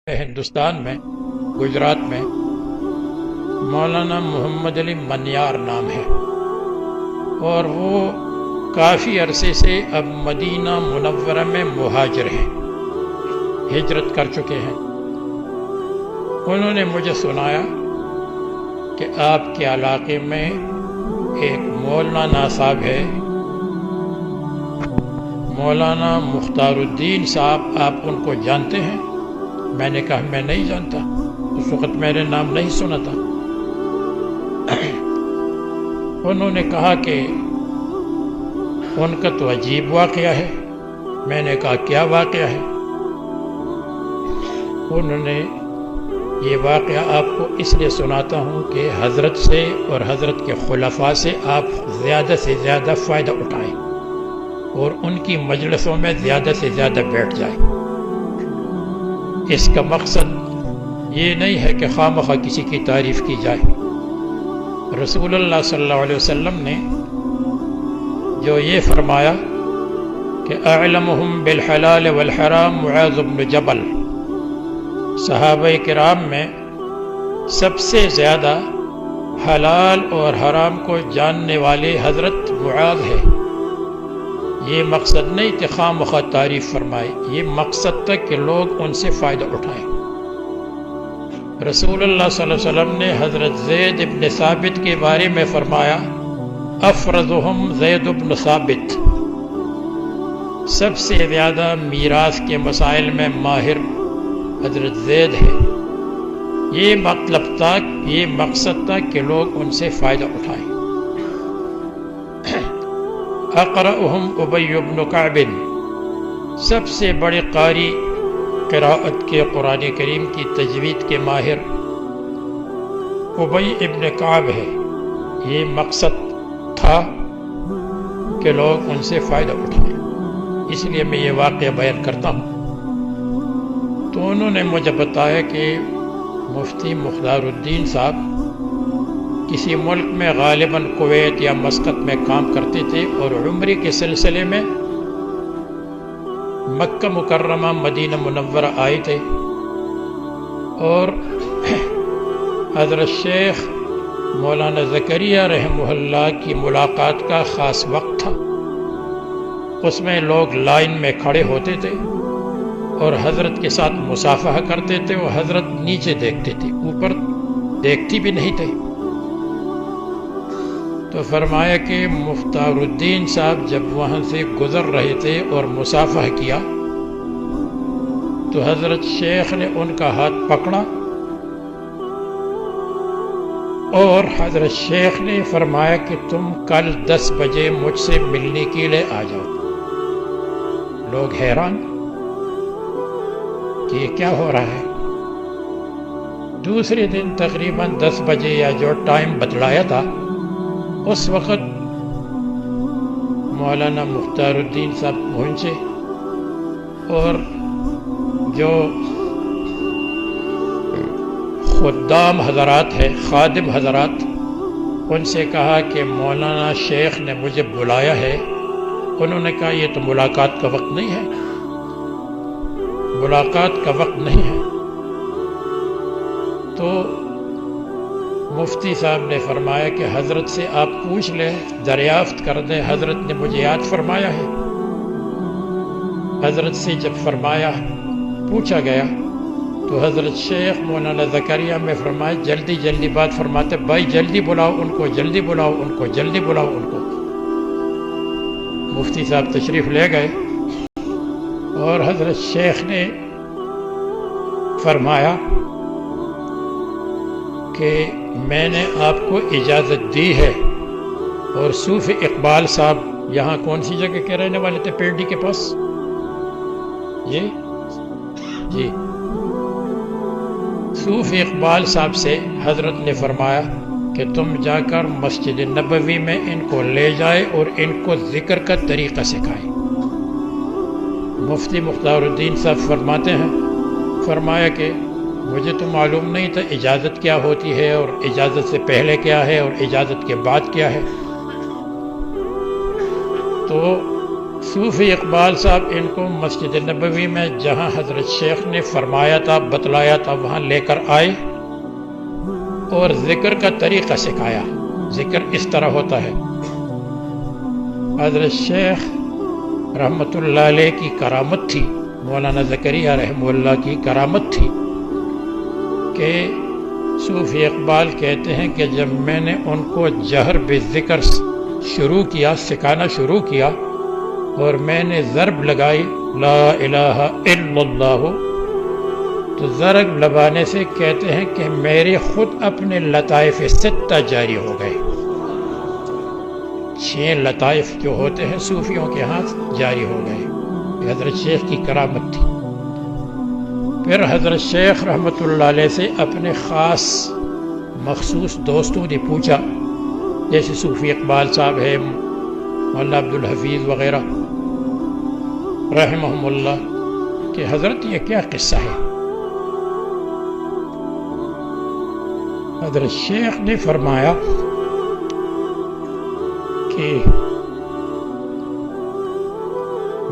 ہندوستان میں گجرات میں مولانا محمد علی منیار نام ہے، اور وہ کافی عرصے سے اب مدینہ منورہ میں مہاجر ہیں، ہجرت کر چکے ہیں۔ انہوں نے مجھے سنایا کہ آپ کے علاقے میں ایک مولانا صاحب ہے، مولانا مختار الدین صاحب، آپ ان کو جانتے ہیں؟ میں نے کہا میں نہیں جانتا، اس وقت میں نے نام نہیں سنا تھا۔ انہوں نے کہا کہ ان کا تو عجیب واقعہ ہے۔ میں نے کہا کیا واقعہ ہے؟ انہوں نے یہ واقعہ آپ کو اس لیے سناتا ہوں کہ حضرت سے اور حضرت کے خلفاء سے آپ زیادہ سے زیادہ فائدہ اٹھائیں اور ان کی مجلسوں میں زیادہ سے زیادہ بیٹھ جائیں۔ اس کا مقصد یہ نہیں ہے کہ خواہ کسی کی تعریف کی جائے۔ رسول اللہ صلی اللہ علیہ وسلم نے جو یہ فرمایا کہ اعلمہم بالحلال والحرام معاذ بن جبل، صحابہ کرام میں سب سے زیادہ حلال اور حرام کو جاننے والے حضرت معاذ ہے۔ یہ مقصد نہیں کہ خواہ تعریف فرمائے، یہ مقصد تھا کہ لوگ ان سے فائدہ اٹھائیں۔ رسول اللہ صلی اللہ علیہ وسلم نے حضرت زید ابن ثابت کے بارے میں فرمایا افرضہم زید ابن ثابت، سب سے زیادہ میراث کے مسائل میں ماہر حضرت زید ہے۔ یہ مطلب تھا، یہ مقصد تھا کہ لوگ ان سے فائدہ اٹھائیں۔ اقرأہم ابی بن کعب، سب سے بڑے قاری قراءت کے قرآن کریم کی تجوید کے ماہر ابی ابن کعب ہے۔ یہ مقصد تھا کہ لوگ ان سے فائدہ اٹھائیں، اس لیے میں یہ واقعہ بیان کرتا ہوں۔ تو انہوں نے مجھے بتایا کہ مفتی مختار الدین صاحب کسی ملک میں غالباً کویت یا مسقط میں کام کرتے تھے، اور عمرے کے سلسلے میں مکہ مکرمہ مدینہ منورہ آئے تھے، اور حضرت شیخ مولانا زکریا رحمہ اللہ کی ملاقات کا خاص وقت تھا۔ اس میں لوگ لائن میں کھڑے ہوتے تھے اور حضرت کے ساتھ مصافحہ کرتے تھے، اور حضرت نیچے دیکھتے تھے، اوپر دیکھتی بھی نہیں تھے۔ تو فرمایا کہ مختار الدین صاحب جب وہاں سے گزر رہے تھے اور مصافحہ کیا تو حضرت شیخ نے ان کا ہاتھ پکڑا، اور حضرت شیخ نے فرمایا کہ تم کل 10 بجے مجھ سے ملنے کے لیے آ جاؤ۔ لوگ حیران کہ یہ کیا ہو رہا ہے۔ دوسرے دن تقریباً 10 بجے یا جو ٹائم بتلایا تھا، اس وقت مولانا مختار الدین صاحب پہنچے، اور جو خدام حضرات ہیں، خادم حضرات، ان سے کہا کہ مولانا شیخ نے مجھے بلایا ہے۔ انہوں نے کہا یہ تو ملاقات کا وقت نہیں ہے، ملاقات کا وقت نہیں ہے۔ تو مفتی صاحب نے فرمایا کہ حضرت سے آپ پوچھ لیں، دریافت کر دیں، حضرت نے مجھے یاد فرمایا ہے۔ حضرت سے جب فرمایا، پوچھا گیا، تو حضرت شیخ مولانا زکریا میں فرمایا جلدی جلدی بات فرماتے، بھائی جلدی بلاؤ ان کو، جلدی بلاؤ ان کو، جلدی بلاؤ ان کو۔ مفتی صاحب تشریف لے گئے، اور حضرت شیخ نے فرمایا کہ میں نے آپ کو اجازت دی ہے، اور صوفی اقبال صاحب یہاں کون سی جگہ کے رہنے والے تھے؟ پیڑی کے پاس، جی صوفی اقبال صاحب سے حضرت نے فرمایا کہ تم جا کر مسجد نبوی میں ان کو لے جائے اور ان کو ذکر کا طریقہ سکھائیں۔ مفتی مختار الدین صاحب فرماتے ہیں، فرمایا کہ مجھے تو معلوم نہیں تھا اجازت کیا ہوتی ہے، اور اجازت سے پہلے کیا ہے، اور اجازت کے بعد کیا ہے۔ تو صوفی اقبال صاحب ان کو مسجد نبوی میں جہاں حضرت شیخ نے فرمایا تھا، بتلایا تھا، وہاں لے کر آئے اور ذکر کا طریقہ سکھایا۔ ذکر اس طرح ہوتا ہے۔ حضرت شیخ رحمۃ اللہ علیہ کی کرامت تھی، مولانا زکریہ رحمہ اللہ کی کرامت تھی کہ صوفی اقبال کہتے ہیں کہ جب میں نے ان کو جہر بالذکر شروع کیا، سکھانا شروع کیا، اور میں نے ضرب لگائی لا الہ الا اللہ، تو ضرب لگانے سے کہتے ہیں کہ میرے خود اپنے لطائف ستہ جاری ہو گئے۔ 6 لطائف جو ہوتے ہیں صوفیوں کے ہاتھ جاری ہو گئے۔ یہ حضرت شیخ کی کرامت تھی۔ پھر حضرت شیخ رحمۃ اللہ علیہ سے اپنے خاص مخصوص دوستوں نے پوچھا، جیسے صوفی اقبال صاحب ہے، مولانا عبدالحفیظ وغیرہ رحمہم اللہ، کہ حضرت یہ کیا قصہ ہے؟ حضرت شیخ نے فرمایا کہ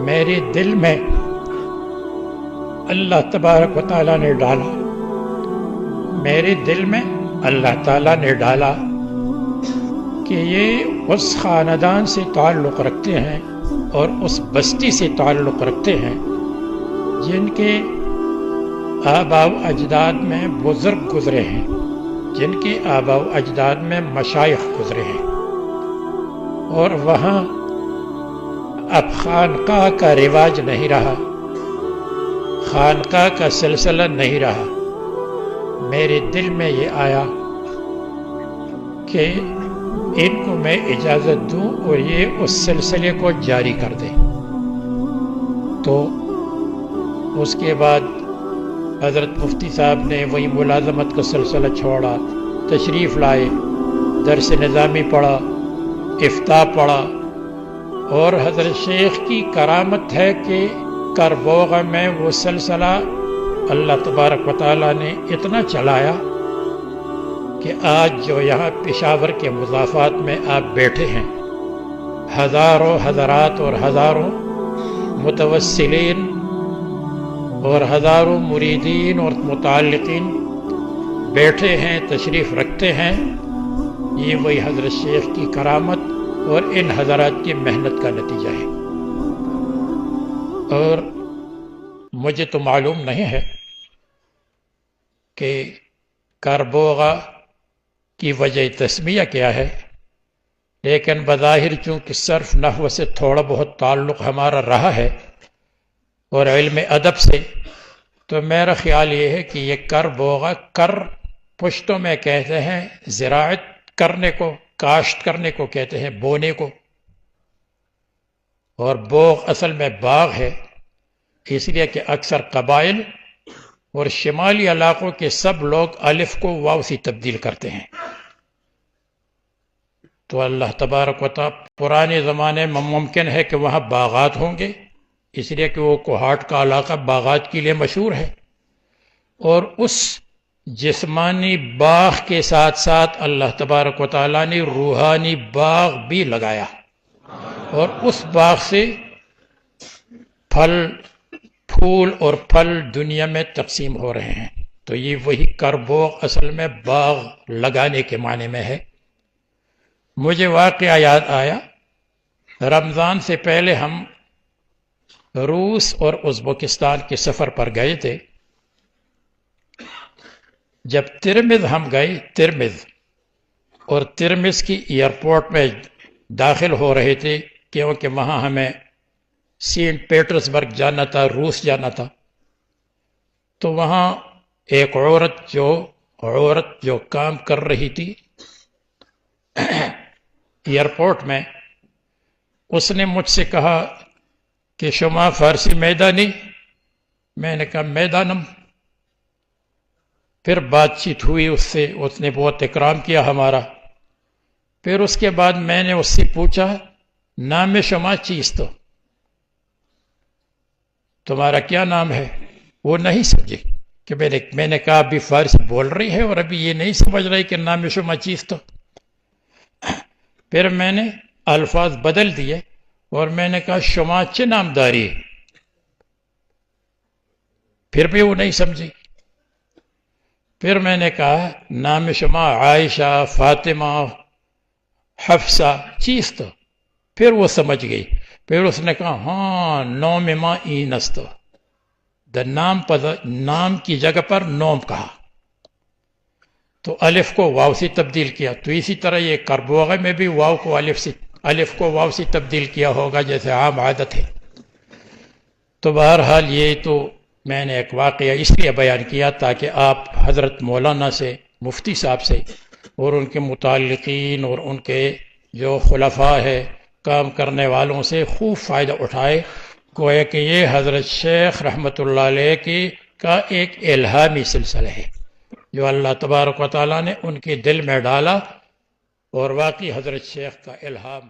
میرے دل میں اللہ تبارک و تعالیٰ نے ڈالا، میرے دل میں اللہ تعالیٰ نے ڈالا کہ یہ اس خاندان سے تعلق رکھتے ہیں اور اس بستی سے تعلق رکھتے ہیں جن کے آباء و اجداد میں بزرگ گزرے ہیں، جن کے آباء و اجداد میں مشائخ گزرے ہیں، اور وہاں اب خانقاہ کا رواج نہیں رہا، خانقاہ کا سلسلہ نہیں رہا۔ میرے دل میں یہ آیا کہ ان کو میں اجازت دوں اور یہ اس سلسلے کو جاری کر دیں۔ تو اس کے بعد حضرت مفتی صاحب نے وہی ملازمت کا سلسلہ چھوڑا، تشریف لائے، درس نظامی پڑھا، افتاء پڑھا، اور حضرت شیخ کی کرامت ہے کہ کربوغ میں وہ سلسلہ اللہ تبارک و تعالیٰ نے اتنا چلایا کہ آج جو یہاں پشاور کے مضافات میں آپ بیٹھے ہیں، ہزاروں حضرات اور ہزاروں متوسلین اور ہزاروں مریدین اور متعلقین بیٹھے ہیں، تشریف رکھتے ہیں، یہ وہی حضرت شیخ کی کرامت اور ان حضرات کی محنت کا نتیجہ ہے۔ اور مجھے تو معلوم نہیں ہے کہ کربوغا کی وجہ تسمیہ کیا ہے، لیکن بظاہر چونکہ صرف نحو سے تھوڑا بہت تعلق ہمارا رہا ہے اور علم ادب سے، تو میرا خیال یہ ہے کہ یہ کربوغا، کر پشتوں میں کہتے ہیں زراعت کرنے کو، کاشت کرنے کو کہتے ہیں، بونے کو، اور بوغ اصل میں باغ ہے، اس لیے کہ اکثر قبائل اور شمالی علاقوں کے سب لوگ الف کو واو سے تبدیل کرتے ہیں۔ تو اللہ تبارک و تعالیٰ پرانے زمانے میں ممکن ہے کہ وہاں باغات ہوں گے، اس لیے کہ وہ کوہاٹ کا علاقہ باغات کے لیے مشہور ہے، اور اس جسمانی باغ کے ساتھ ساتھ اللہ تبارک و تعالیٰ نے روحانی باغ بھی لگایا، اور اس باغ سے پھل، پھول اور پھل دنیا میں تقسیم ہو رہے ہیں۔ تو یہ وہی کربوغ اصل میں باغ لگانے کے معنی میں ہے۔ مجھے واقعہ یاد آیا، رمضان سے پہلے ہم روس اور ازبکستان کے سفر پر گئے تھے۔ جب ترمذ ہم گئے، ترمذ، اور ترمذ کی ایئرپورٹ میں داخل ہو رہے تھے کیونکہ وہاں ہمیں سینٹ پیٹرسبرگ جانا تھا، روس جانا تھا، تو وہاں ایک عورت جو کام کر رہی تھی ایئرپورٹ میں، اس نے مجھ سے کہا کہ شما فارسی میدانی؟ میں نے کہا میدانم۔ پھر بات چیت ہوئی اس سے، اس نے بہت اکرام کیا ہمارا۔ پھر اس کے بعد میں نے اس سے پوچھا نام شما چیز تو، تمہارا کیا نام ہے؟ وہ نہیں سمجھے کہ میں نے کہا ابھی فارسی بول رہی ہے اور ابھی یہ نہیں سمجھ رہی کہ نام شما چیز تو۔ پھر میں نے الفاظ بدل دیے اور میں نے کہا شما چه نامداری؟ پھر بھی وہ نہیں سمجھی. پھر میں نے کہا نام شما عائشہ، فاطمہ، حفصہ چیز تو. پھر وہ سمجھ گئی. پھر اس نے کہا ہاں نوم ما این است، نام کی جگہ پر نوم کہا تو الف کو واو سے تبدیل کیا. تو اسی طرح یہ کربوغہ میں بھی واو کو الف کو واو سے تبدیل کیا ہوگا جیسے عام عادت ہے. تو بہرحال یہ تو میں نے ایک واقعہ اس لیے بیان کیا تاکہ آپ حضرت مولانا سے، مفتی صاحب سے اور ان کے متعلقین اور ان کے جو خلفاء ہے کام کرنے والوں سے خوب فائدہ اٹھائے. گویا کہ یہ حضرت شیخ رحمۃ اللہ علیہ کا ایک الہامی سلسلہ ہے جو اللہ تبارک و تعالیٰ نے ان کے دل میں ڈالا، اور واقعی حضرت شیخ کا الہام